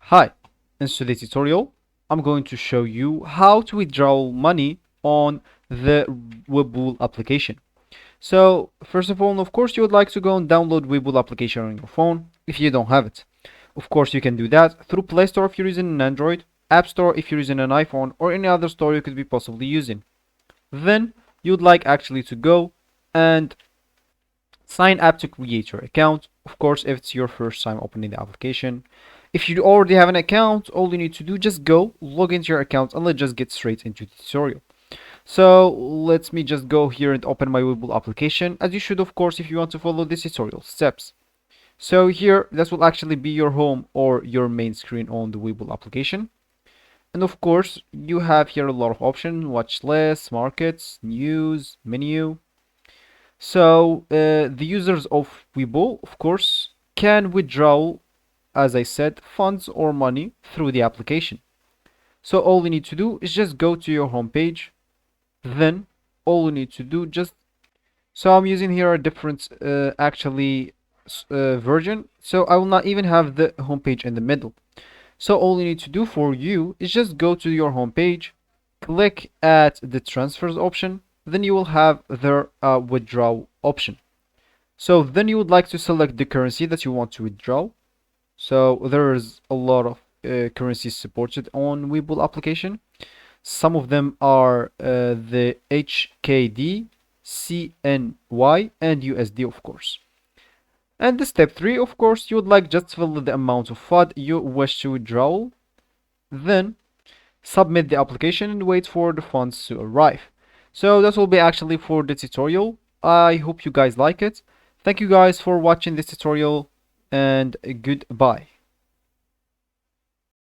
Hi, in today's tutorial, I'm going to show you how to withdraw money on the Webull application. So, first of all, of course, you would like to go and download Webull application on your phone if you don't have it. Of course, you can do that through Play Store if you're using an Android, App Store if you're using an iPhone, or any other store you could be possibly using. Then, you'd like actually to go and sign up to create your account. Of course, if it's your first time opening the application. If you already have an account, all you need to do, just go log into your account and let's just get straight into the tutorial. So let me just go here and open my Webull application, as you should, of course, if you want to follow this tutorial steps. So here, this will actually be your home or your main screen on the Webull application. And of course, you have here a lot of options: watch list, markets, news, menu. So the users of Webull, of course, can withdraw, as I said, funds or money through the application. So all you need to do is just go to your home page. Then all you need to do just so I'm using here a different version. So I will not even have the home page in the middle. So all you need to do for you is just go to your home page, click at the transfers option, then you will have the withdraw option. So then you would like to select the currency that you want to withdraw. So there's a lot of currencies supported on Webull application. Some of them are the HKD, CNY, and USD, of course. And the step 3, of course, you would like just fill the amount of FUD you wish to withdraw. Then submit the application and wait for the funds to arrive. So that will be actually for the tutorial. I hope you guys like it. Thank you guys for watching this tutorial and goodbye.